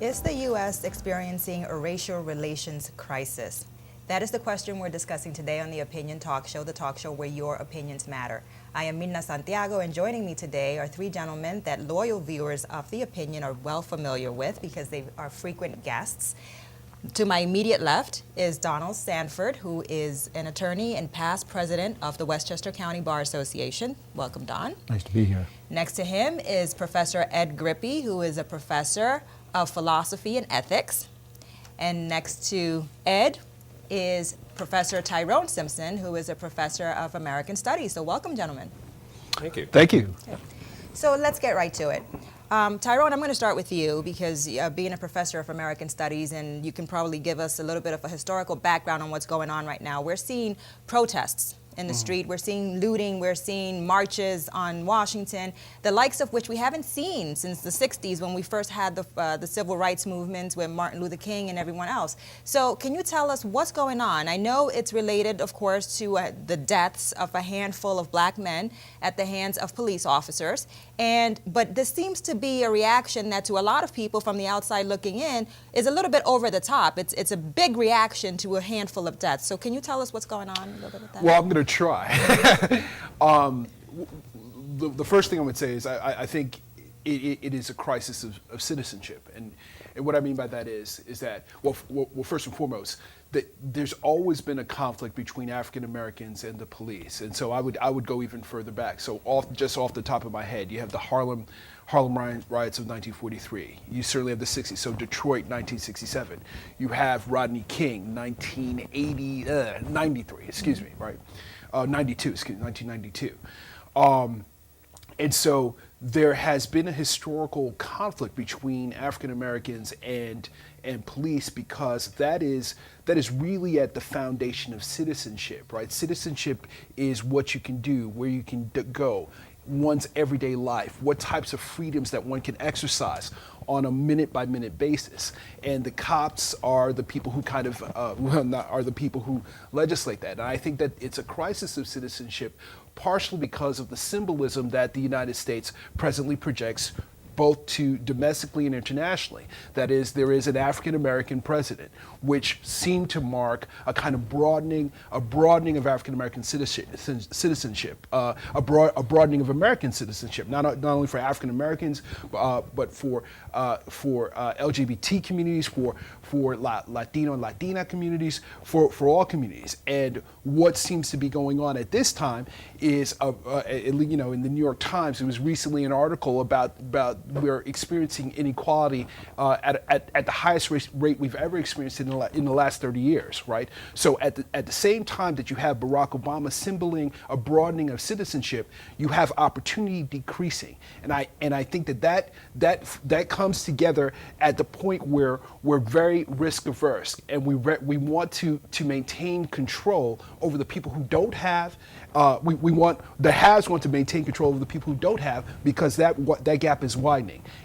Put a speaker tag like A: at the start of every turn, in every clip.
A: Is the U.S. experiencing a racial relations crisis? That is the question we're discussing today on the Opinion Talk Show, the talk show where your opinions matter. I am Mirna Santiago, and joining me today are three gentlemen that loyal viewers of The Opinion are well familiar with because they are frequent guests. To my immediate left is Donald Sandford, who is an attorney and past president of the Westchester County Bar Association. Welcome, Don.
B: Nice to be here.
A: Next to him is Professor Ed Grippe, who is a professor of philosophy and ethics. And next to Ed is Professor Tyrone Simpson, who is a professor of American Studies. So welcome, gentlemen.
C: Thank you.
B: Thank you.
A: Okay. So let's get right to it. Tyrone, I'm going to start with you because being a professor of American Studies, and you can probably give us a little bit of a historical background on what's going on right now. We're seeing protests in the street. We're seeing looting. We're seeing marches on Washington, the likes of which we haven't seen since the 60s when we first had the civil rights movements with Martin Luther King and everyone else. So can you tell us what's going on? I know it's related, of course, to the deaths of a handful of black men at the hands of police officers. But this seems to be a reaction that to a lot of people from the outside looking in is a little bit over the top. It's a big reaction to a handful of deaths. So can you tell us what's going on a little bit with that?
B: Well, I'm going to try. The first thing I would say is I think it is a crisis of citizenship. And what I mean by that is that, well, first and foremost, that there's always been a conflict between African Americans and the police. And so I would go even further back. So just off the top of my head, you have the Harlem riots of 1943. You certainly have the 60s. So Detroit, 1967. You have Rodney King, 93, excuse me, right? 1992. And so there has been a historical conflict between African Americans and police because that is really at the foundation of citizenship, right? Citizenship is what you can do, where you can go, one's everyday life, what types of freedoms that one can exercise on a minute-by-minute basis. And the cops are the people who kind of, are the people who legislate that. And I think that it's a crisis of citizenship, partially because of the symbolism that the United States presently projects both to domestically and internationally. That is, there is an African-American president, which seemed to mark a kind of broadening of African-American citizenship, a broadening of American citizenship, not only for African-Americans, but for LGBT communities, for Latino and Latina communities, for all communities. And what seems to be going on at this time is, in the New York Times, there was recently an article about we're experiencing inequality at the highest rate we've ever experienced in the last 30 years, right? So at the same time that you have Barack Obama symboling a broadening of citizenship, you have opportunity decreasing, and I think that comes together at the point where we're very risk averse, and we want to maintain control over the people who don't have. The haves want to maintain control over the people who don't have, because that gap is widening,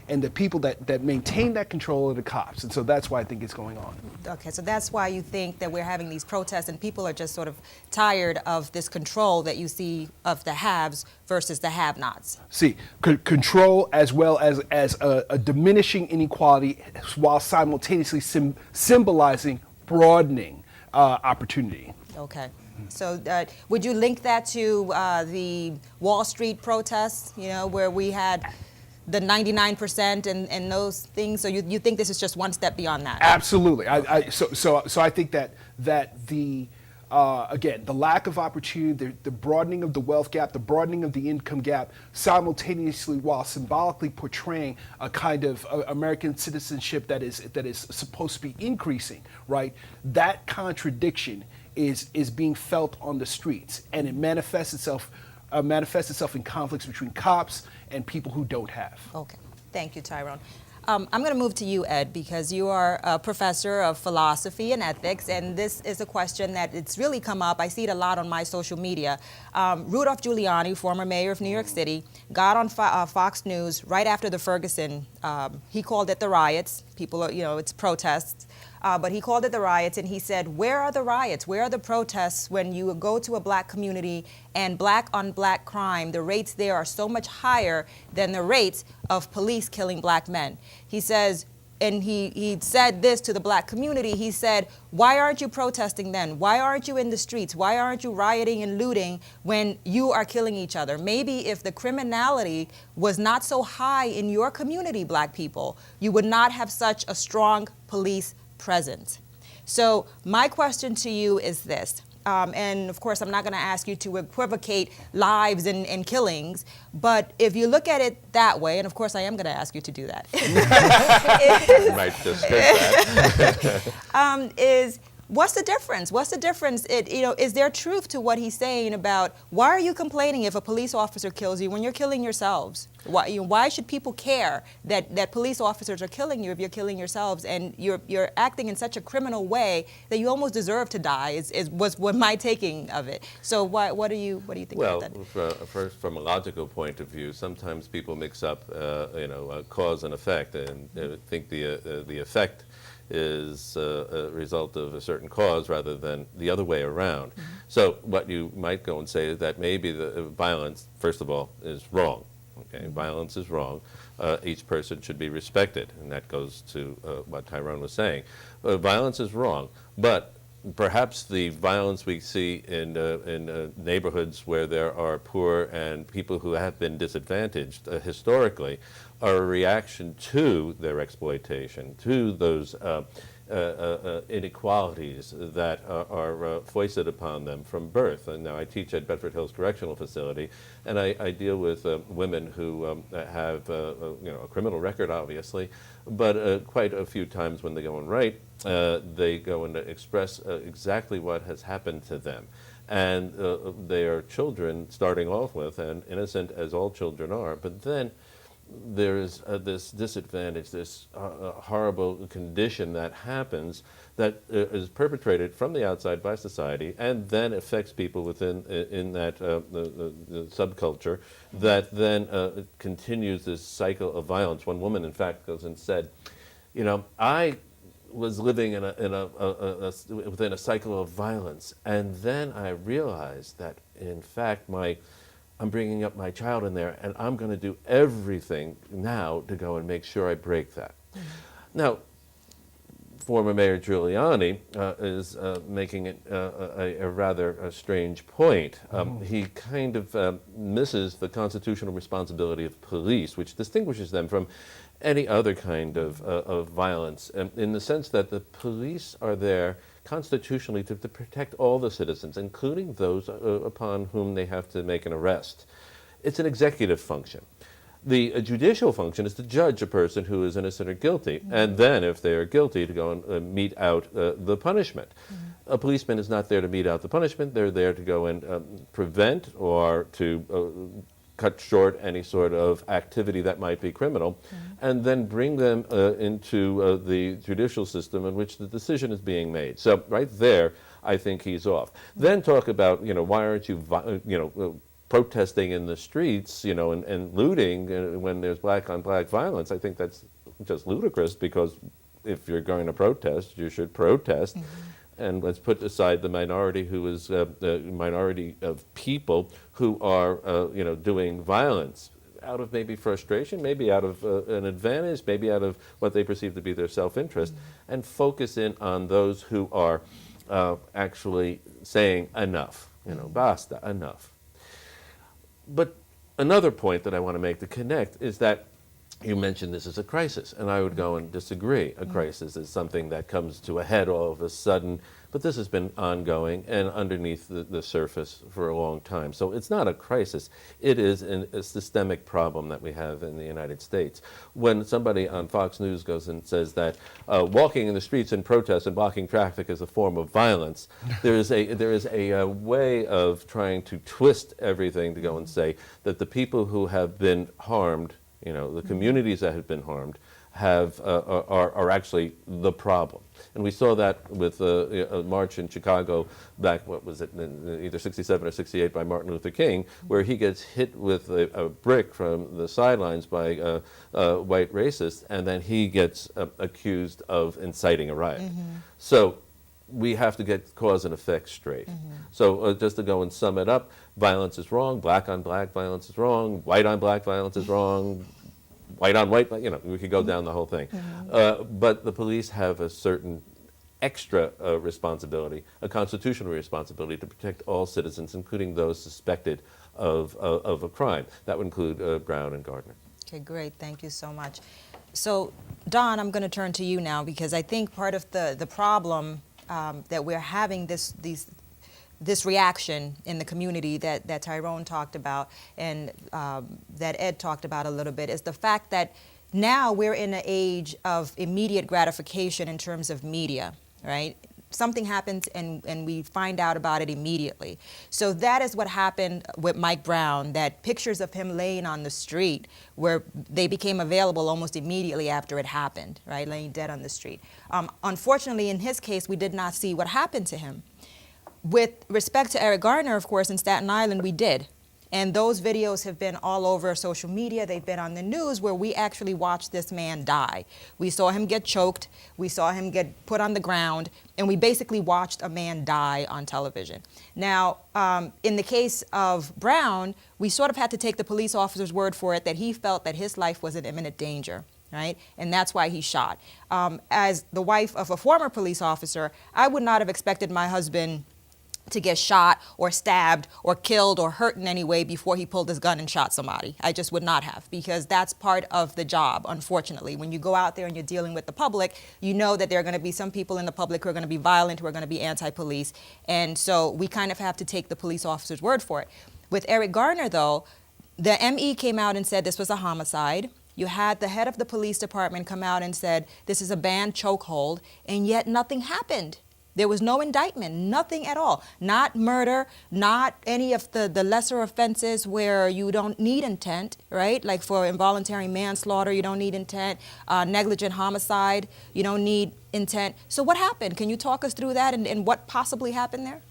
B: and the people that maintain that control are the cops, and so that's why I think it's going on.
A: Okay, so that's why you think that we're having these protests and people are just sort of tired of this control that you see of the haves versus the have-nots.
B: See, control as well as a diminishing inequality while simultaneously symbolizing broadening opportunity.
A: Okay. So would you link that to the Wall Street protests, where we had the 99% and those things? So you think this is just one step beyond that?
B: Absolutely. So I think that the again, the lack of opportunity, the broadening of the wealth gap, the broadening of the income gap, simultaneously while symbolically portraying a kind of American citizenship that is supposed to be increasing, right? That contradiction is being felt on the streets, and it manifests itself in conflicts between cops and people who don't have.
A: Okay, thank you, Tyrone. I'm going to move to you, Ed, because you are a professor of philosophy and ethics, and this is a question that it's really come up. I see it a lot on my social media. Rudolph Giuliani, former mayor of New York City, got on Fox News right after the Ferguson. He called it the riots. People are, it's protests. But he called it the riots, and he said, where are the riots? Where are the protests when you go to a black community and black on black crime, the rates there are so much higher than the rates of police killing black men? He says, and he said this to the black community. He said, why aren't you protesting then? Why aren't you in the streets? Why aren't you rioting and looting when you are killing each other? Maybe if the criminality was not so high in your community, black people, you would not have such a strong police presence. So my question to you is this. And of course, I'm not going to ask you to equivocate lives and killings, but if you look at it that way, and of course I am going to ask you to do that,
C: You might just skip that.
A: is what's the difference? What's the difference? Is there truth to what he's saying about why are you complaining if a police officer kills you when you're killing yourselves? Why should people care that police officers are killing you if you're killing yourselves and you're acting in such a criminal way that you almost deserve to die? Was what my taking of it. So what do you think about that?
C: Well, first, from a logical point of view, sometimes people mix up cause and effect, and think the effect is a result of a certain cause rather than the other way around. Mm-hmm. So what you might go and say is that maybe the violence, first of all, is wrong. Okay, violence is wrong. Each person should be respected, and that goes to what Tyrone was saying. Violence is wrong, but perhaps the violence we see in neighborhoods where there are poor and people who have been disadvantaged historically are a reaction to their exploitation, to those inequalities that are foisted upon them from birth. And now I teach at Bedford Hills Correctional Facility, and I deal with women who have a criminal record, obviously, but quite a few times when they go and write, they go and express exactly what has happened to them. And they are children starting off with, and innocent as all children are, but then there is this disadvantage, this horrible condition that happens that is perpetrated from the outside by society and then affects people within in that the subculture that then continues this cycle of violence. One woman, in fact, goes and said, I was living within a cycle of violence, and then I realized that, in fact, I'm bringing up my child in there, and I'm going to do everything now to go and make sure I break that. Mm-hmm. Now, former Mayor Giuliani is making it a rather strange point. He kind of misses the constitutional responsibility of police, which distinguishes them from any other kind of violence, in the sense that the police are there constitutionally to protect all the citizens, including those upon whom they have to make an arrest. It's an executive function. The judicial function is to judge a person who is innocent or guilty, mm-hmm. and then, if they are guilty, to go and mete out the punishment. Mm-hmm. A policeman is not there to mete out the punishment. They're there to go and prevent or to cut short any sort of activity that might be criminal, mm-hmm. and then bring them into the judicial system in which the decision is being made. So right there, I think he's off. Mm-hmm. Then talk about, why aren't you, protesting in the streets, and looting when there's black-on-black violence. I think that's just ludicrous, because if you're going to protest, you should protest. Mm-hmm. And let's put aside the minority who is the minority of people who are, doing violence out of maybe frustration, maybe out of an advantage, maybe out of what they perceive to be their self-interest, mm-hmm. and focus in on those who are actually saying enough, basta, enough. But another point that I want to make to connect is that you mentioned this as a crisis, and I would go and disagree. A crisis is something that comes to a head all of a sudden, but this has been ongoing and underneath the surface for a long time. So it's not a crisis. It is a systemic problem that we have in the United States. When somebody on Fox News goes and says that walking in the streets in protest and blocking traffic is a form of violence, there is a way of trying to twist everything to go and say that the people who have been harmed, the communities that have been harmed, are actually the problem. And we saw that with a march in Chicago back, what was it, either 67 or 68 by Martin Luther King, where he gets hit with a brick from the sidelines by white racists, and then he gets accused of inciting a riot. Mm-hmm. So we have to get cause and effect straight. Mm-hmm. So just to go and sum it up, violence is wrong, black on black violence is wrong, white on black violence is wrong, white on white, you know, we could go down the whole thing. But the police have a certain extra responsibility, a constitutional responsibility to protect all citizens, including those suspected of a crime. That would include Brown and Gardner.
A: Okay, great. Thank you so much. So, Don, I'm going to turn to you now because I think part of the problem that we're having this reaction in the community that Tyrone talked about and that Ed talked about a little bit is the fact that now we're in an age of immediate gratification in terms of media, right? Something happens and we find out about it immediately. So that is what happened with Mike Brown, that pictures of him laying on the street where they became available almost immediately after it happened, right, laying dead on the street. Unfortunately, in his case, we did not see what happened to him. With respect to Eric Garner, of course, in Staten Island, we did. And those videos have been all over social media. They've been on the news where we actually watched this man die. We saw him get choked. We saw him get put on the ground. And we basically watched a man die on television. Now, in the case of Brown, we sort of had to take the police officer's word for it that he felt that his life was in imminent danger, right? And that's why he shot. As the wife of a former police officer, I would not have expected my husband to get shot or stabbed or killed or hurt in any way before he pulled his gun and shot somebody. I just would not have, because that's part of the job, unfortunately. When you go out there and you're dealing with the public, you know that there are going to be some people in the public who are going to be violent, who are going to be anti-police, and so we kind of have to take the police officer's word for it. With Eric Garner, though, the ME came out and said this was a homicide. You had the head of the police department come out and said this is a banned chokehold, and yet nothing happened. There was no indictment, nothing at all. Not murder, not any of the lesser offenses where you don't need intent, right? Like for involuntary manslaughter, you don't need intent. Negligent homicide, you don't need intent. So what happened? Can you talk us through that and what possibly happened there?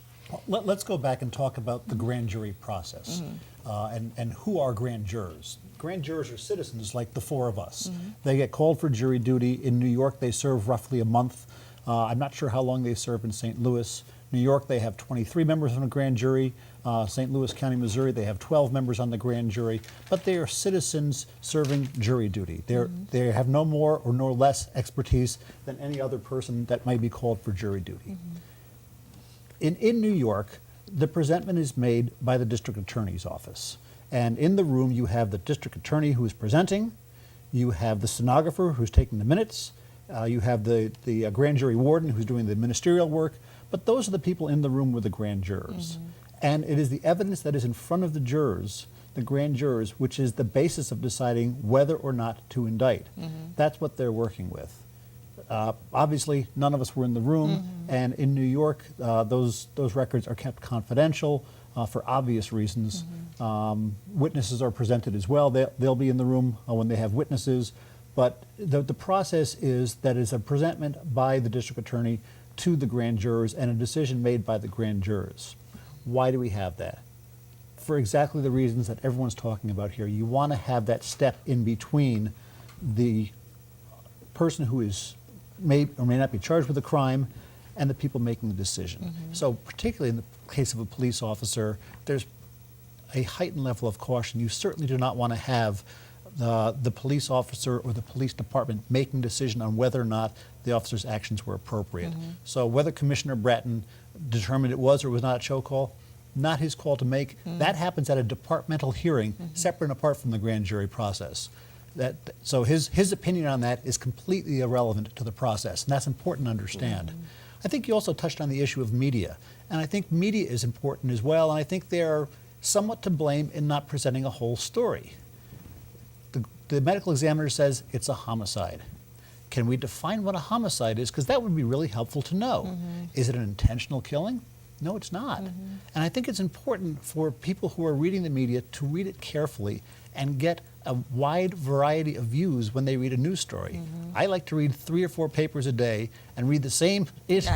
D: Well, let's go back and talk about the grand jury process and who are grand jurors. Grand jurors are citizens like the four of us. They get called for jury duty. In New York, they serve roughly a month. I'm not sure how long they serve in St. Louis. New York, they have 23 members on a grand jury. St. Louis County, Missouri, they have 12 members on the grand jury. But they are citizens serving jury duty. They have no more or no less expertise than any other person that might be called for jury duty. In New York, the presentment is made by the district attorney's office. And in the room, you have the district attorney who is presenting. You have the stenographer who's taking the minutes. You have the grand jury warden who's doing the ministerial work, but those are the people in the room with the grand jurors. And it is the evidence that is in front of the jurors, the grand jurors, which is the basis of deciding whether or not to indict. That's what they're working with. Obviously, none of us were in the room, and in New York, those records are kept confidential for obvious reasons. Witnesses are presented as well. They'll be in the room when they have witnesses. But the process is that it's a presentment by the district attorney to the grand jurors and a decision made by the grand jurors. Why do we have that? For exactly the reasons that everyone's talking about here. You want to have that step in between the person who is may or may not be charged with a crime and the people making the decision. So particularly in the case of a police officer, there's a heightened level of caution. You certainly do not want to have the police officer or the police department making a decision on whether or not the officer's actions were appropriate. So whether Commissioner Bratton determined it was or was not a show call, not his call to make. That happens at a departmental hearing, separate and apart from the grand jury process. So his opinion on that is completely irrelevant to the process, and that's important to understand. I think you also touched on the issue of media, and I think media is important as well, and I think they're somewhat to blame in not presenting a whole story. The medical examiner says it's a homicide. Can we define what a homicide is? Because that would be really helpful to know. Is it an intentional killing? No, it's not. And I think it's important for people who are reading the media to read it carefully and get a wide variety of views when they read a news story. I like to read 3 or 4 papers a day and read the same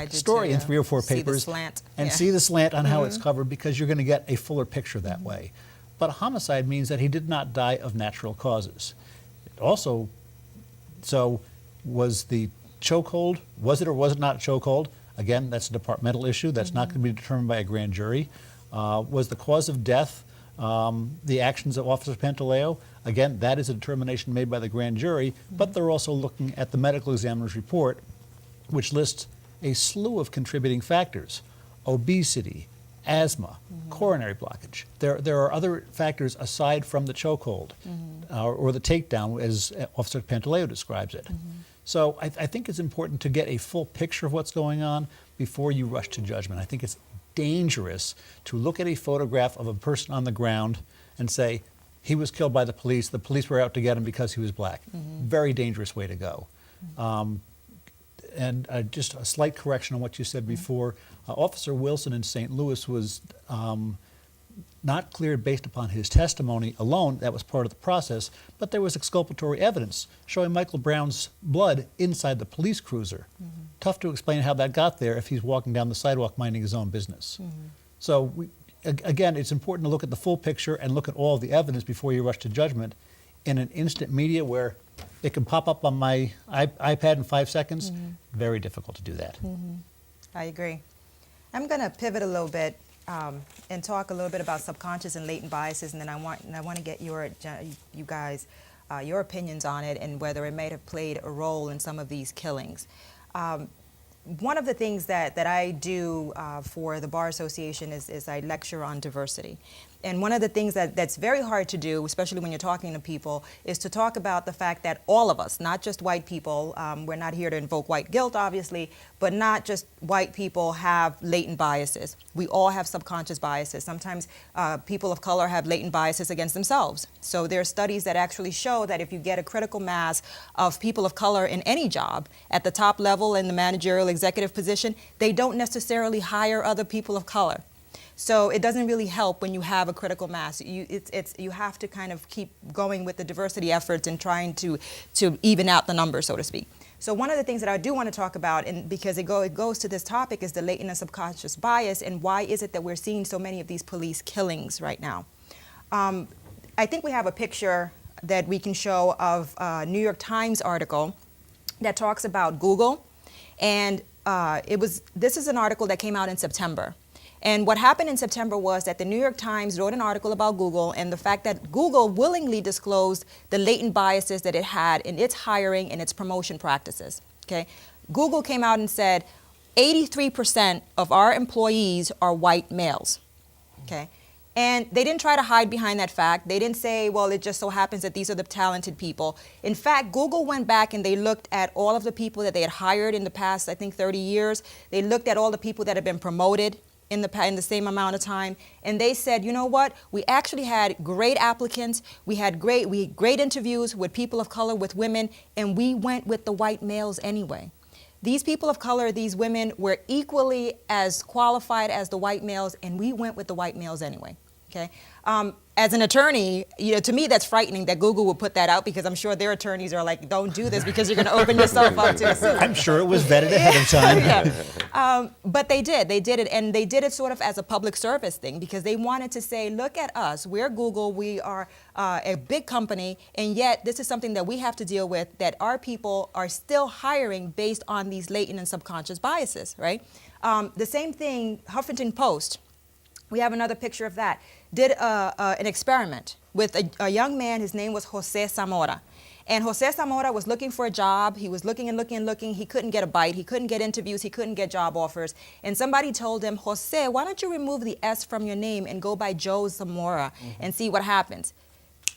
D: story in 3 or 4 papers and see the slant on how it's covered, because you're going to get a fuller picture that way. But a homicide means that he did not die of natural causes. Also, so was the chokehold, was it or was it not a chokehold? Again, that's a departmental issue. That's not going to be determined by a grand jury. Was the cause of death The actions of Officer Pantaleo, again, that is a determination made by the grand jury, but they're also looking at the medical examiner's report, which lists a slew of contributing factors: obesity, asthma, coronary blockage. There are other factors aside from the chokehold or the takedown, as Officer Pantaleo describes it. So I think it's important to get a full picture of what's going on before you rush to judgment. I think it's dangerous to look at a photograph of a person on the ground and say, he was killed by the police were out to get him because he was black. Very dangerous way to go. And just a slight correction on what you said before. Officer Wilson in St. Louis was not cleared based upon his testimony alone. That was part of the process, but there was exculpatory evidence showing Michael Brown's blood inside the police cruiser. Tough to explain how that got there if he's walking down the sidewalk minding his own business. So again, it's important to look at the full picture and look at all the evidence before you rush to judgment. In an instant media where it can pop up on my iPad in 5 seconds, very difficult to do that.
A: I agree. I'm going to pivot a little bit and talk a little bit about subconscious and latent biases, and then I want to get you guys your opinions on it and whether it may have played a role in some of these killings. One of the things that I do for the Bar Association is I lecture on diversity. And one of the things that's very hard to do, especially when you're talking to people, is to talk about the fact that all of us, not just white people, we're not here to invoke white guilt, obviously, but not just white people have latent biases. We all have subconscious biases. Sometimes people of color have latent biases against themselves. So there are studies that actually show that if you get a critical mass of people of color in any job, at the top level in the managerial executive position, they don't necessarily hire other people of color. So it doesn't really help when you have a critical mass. You have to kind of keep going with the diversity efforts and trying to even out the numbers, so to speak. So one of the things that I do want to talk about, and because it goes to this topic, is the latent and subconscious bias, and why is it that we're seeing so many of these police killings right now. I think we have a picture that we can show of a New York Times article that talks about Google, and this is an article that came out in September. And what happened in September was that the New York Times wrote an article about Google and the fact that Google willingly disclosed the latent biases that it had in its hiring and its promotion practices. Okay? Google came out and said 83% of our employees are white males. Okay? And they didn't try to hide behind that fact. They didn't say, well, it just so happens that these are the talented people. In fact, Google went back and they looked at all of the people that they had hired in the past, I think, 30 years. They looked at all the people that had been promoted in the same amount of time, and they said, you know what, we actually had great applicants, we had great interviews with people of color, with women, and we went with the white males anyway. These people of color, these women, were equally as qualified as the white males, and we went with the white males anyway. Okay. As an attorney, to me that's frightening that Google will put that out, because I'm sure their attorneys are like, don't do this because you're going to open yourself up to a suit.
D: I'm sure it was vetted ahead of time.
A: Yeah. But they did it, and they did it sort of as a public service thing, because they wanted to say, look at us, we're Google, we are a big company, and yet this is something that we have to deal with, that our people are still hiring based on these latent and subconscious biases, right? The same thing, Huffington Post, we have another picture of that, did an experiment with a young man. His name was Jose Zamora. And Jose Zamora was looking for a job. He was looking and looking and looking. He couldn't get a bite. He couldn't get interviews. He couldn't get job offers. And somebody told him, Jose, why don't you remove the S from your name and go by Joe Zamora and see what happens?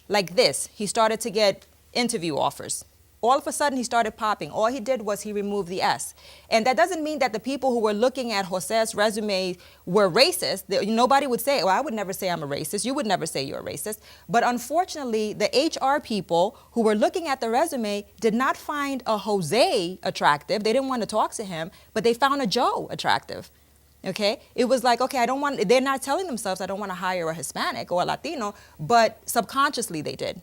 A: Like this, he started to get interview offers. All of a sudden, he started popping. All he did was he removed the S. And that doesn't mean that the people who were looking at Jose's resume were racist. Nobody would say, well, I would never say I'm a racist. You would never say you're a racist. But unfortunately, the HR people who were looking at the resume did not find a Jose attractive. They didn't want to talk to him, but they found a Joe attractive. Okay? It was like, okay, they're not telling themselves, I don't want to hire a Hispanic or a Latino, but subconsciously they did.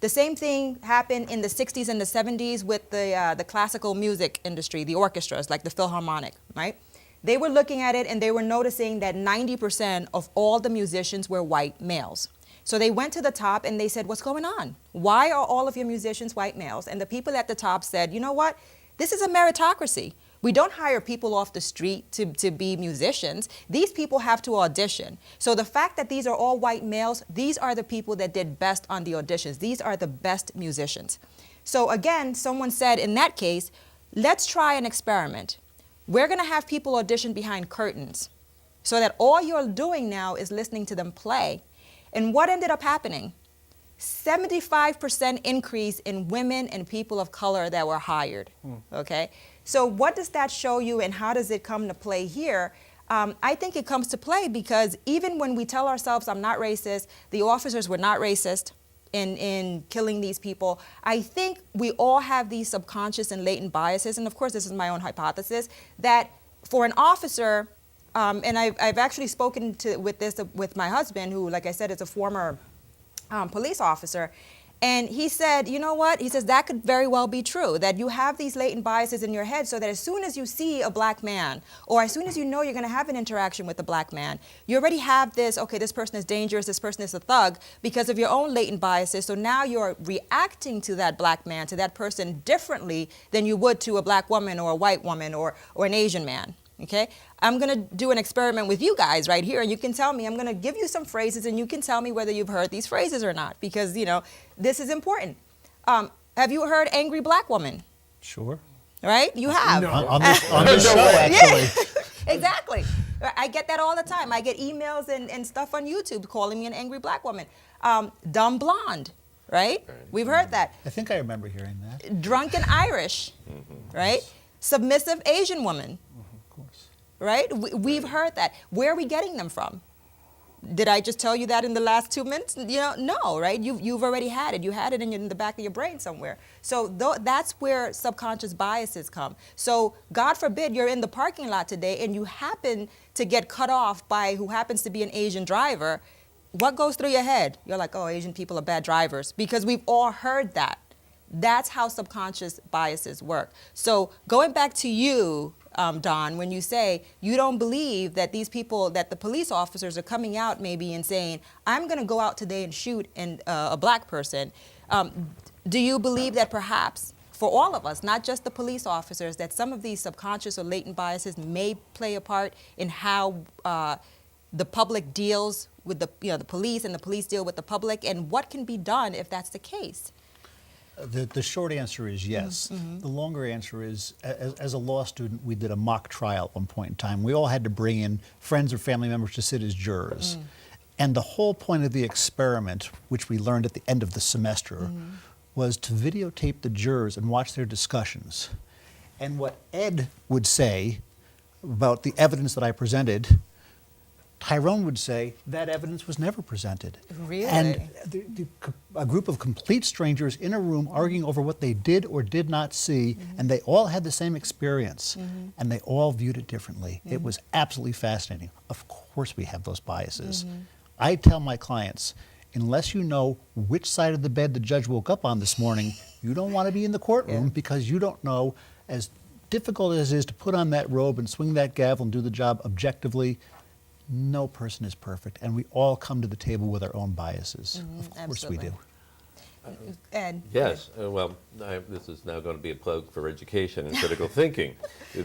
A: The same thing happened in the 60s and the 70s with the classical music industry, the orchestras, like the Philharmonic, right? They were looking at it and they were noticing that 90% of all the musicians were white males. So they went to the top and they said, what's going on? Why are all of your musicians white males? And the people at the top said, you know what? This is a meritocracy. We don't hire people off the street to be musicians. These people have to audition. So the fact that these are all white males, these are the people that did best on the auditions. These are the best musicians. So again, someone said in that case, let's try an experiment. We're going to have people audition behind curtains so that all you're doing now is listening to them play. And what ended up happening? 75% increase in women and people of color that were hired, okay? So what does that show you and how does it come to play here? I think it comes to play because even when we tell ourselves I'm not racist, the officers were not racist in killing these people. I think we all have these subconscious and latent biases, and of course this is my own hypothesis, that for an officer, and I've actually spoken with my husband, who, like I said, is a former police officer, and he said, you know what? He says that could very well be true, that you have these latent biases in your head so that as soon as you see a black man, or as soon as you know you're going to have an interaction with a black man, you already have this, okay, this person is dangerous, this person is a thug, because of your own latent biases. So now you're reacting to that black man, to that person differently than you would to a black woman or a white woman or an Asian man. Okay, I'm going to do an experiment with you guys right here, and you can tell me, I'm going to give you some phrases, and you can tell me whether you've heard these phrases or not, because, you know, this is important. Have you heard angry black woman?
D: Sure.
A: Right? You have.
B: No.
D: On this show, actually.
A: Yeah, exactly. I get that all the time. I get emails and stuff on YouTube calling me an angry black woman. Dumb blonde, right? We've heard that.
D: I think I remember hearing that.
A: Drunken Irish, right? Submissive Asian woman. Right? We've heard that. Where are we getting them from? Did I just tell you that in the last 2 minutes? You know, no, right? You've already had it. You had it in the back of your brain somewhere. So that's where subconscious biases come. So God forbid you're in the parking lot today and you happen to get cut off by who happens to be an Asian driver. What goes through your head? You're like, oh, Asian people are bad drivers, because we've all heard that. That's how subconscious biases work. So going back to you, Don, when you say you don't believe that these people, that the police officers are coming out maybe and saying, I'm going to go out today and shoot a black person, do you believe that perhaps for all of us, not just the police officers, that some of these subconscious or latent biases may play a part in how the public deals with the police, and the police deal with the public, and what can be done if that's the case?
D: The short answer is yes. The longer answer is, as a law student, we did a mock trial at one point in time. We all had to bring in friends or family members to sit as jurors. And the whole point of the experiment, which we learned at the end of the semester, was to videotape the jurors and watch their discussions. And what Ed would say about the evidence that I presented, Tyrone would say that evidence was never presented.
A: Really?
D: And a group of complete strangers in a room arguing over what they did or did not see, and they all had the same experience, and they all viewed it differently. It was absolutely fascinating. Of course we have those biases. I tell my clients, unless you know which side of the bed the judge woke up on this morning, you don't want to be in the courtroom, because you don't know, as difficult as it is to put on that robe and swing that gavel and do the job objectively, no person is perfect, and we all come to the table with our own biases. Of course
A: Absolutely.
D: we do.
A: Ed?
C: Yes, well, this is now going to be a plug for education and critical thinking,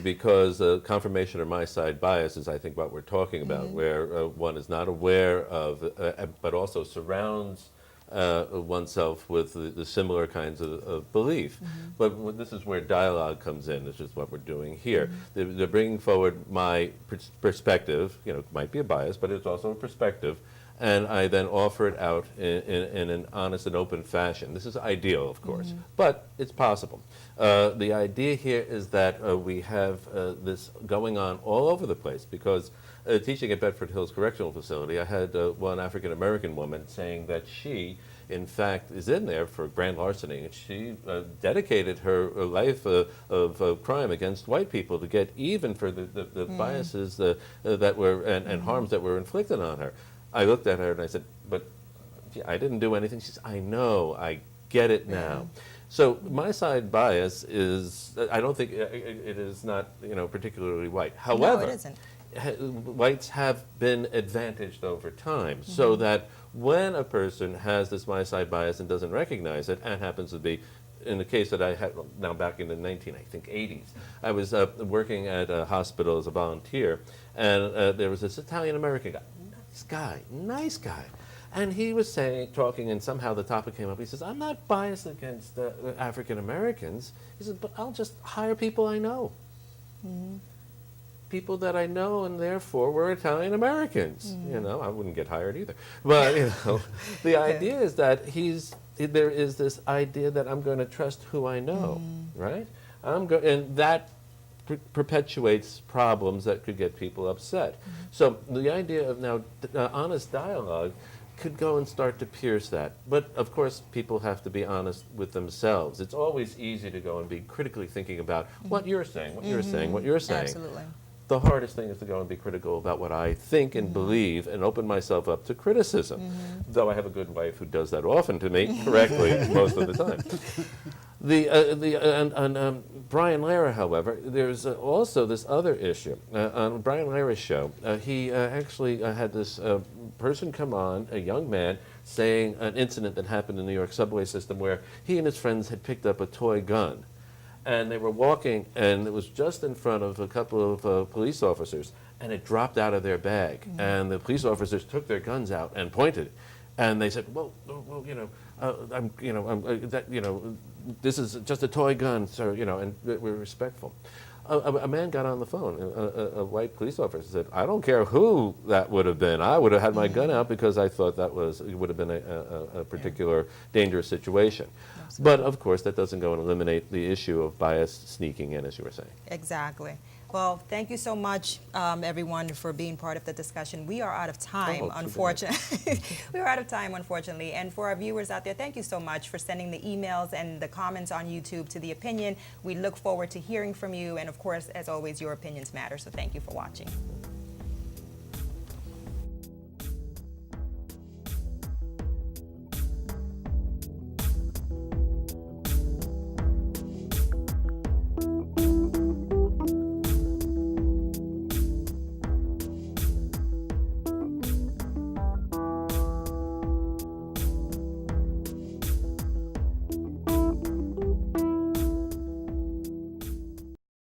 C: because confirmation or my side bias is, I think, what we're talking about, where one is not aware of, but also surrounds oneself with the similar kinds of belief. But this is where dialogue comes in. This is what we're doing here. They're bringing forward my perspective. You know, it might be a bias, but it's also a perspective. And I then offer it out in an honest and open fashion. This is ideal, of course, but it's possible. The idea here is that we have this going on all over the place, because teaching at Bedford Hills Correctional Facility, I had one African-American woman saying that she, in fact, is in there for grand larceny, and she dedicated her life of crime against white people to get even for the biases that were and harms that were inflicted on her. I looked at her and I said, but I didn't do anything. She said, I know, I get it now. So my side bias is, I don't think it is not, particularly white. However,
A: No, it isn't.
C: Whites have been advantaged over time, so that when a person has this my side bias and doesn't recognize it, and happens to be in the case that I had now back in the 80s, I was working at a hospital as a volunteer, and there was this Italian-American guy, nice guy. And he was talking, and somehow the topic came up. He says, I'm not biased against African Americans. He said, but I'll just hire people I know. People that I know, and therefore we're Italian Americans. You know, I wouldn't get hired either. But, you know, the idea is that there is this idea that I'm going to trust who I know, right? And that perpetuates problems that could get people upset. So the idea of now honest dialogue could go and start to pierce that. But of course, people have to be honest with themselves. It's always easy to go and be critically thinking about what you're saying, what you're saying, what you're saying.
A: Absolutely.
C: The hardest thing is to go and be critical about what I think and believe and open myself up to criticism. Though I have a good wife who does that often to me, correctly, most of the time. Brian Lara, however, there's also this other issue. On Brian Lara's show, he actually had this person come on, a young man, saying an incident that happened in the New York subway system where he and his friends had picked up a toy gun. And they were walking, and it was just in front of a couple of police officers, and it dropped out of their bag. And the police officers took their guns out and pointed, and they said, "Well, this is just a toy gun, sir," and we're respectful. A man got on the phone, a white police officer said, "I don't care who that would have been. I would have had my gun out because I thought it would have been a particular dangerous situation." But of course, that doesn't go and eliminate the issue of bias sneaking in, as you were saying.
A: Exactly. Well, thank you so much, everyone, for being part of the discussion. We are out of time, unfortunately. We are out of time, unfortunately. And for our viewers out there, thank you so much for sending the emails and the comments on YouTube to The Opinion. We look forward to hearing from you. And of course, as always, your opinions matter. So thank you for watching.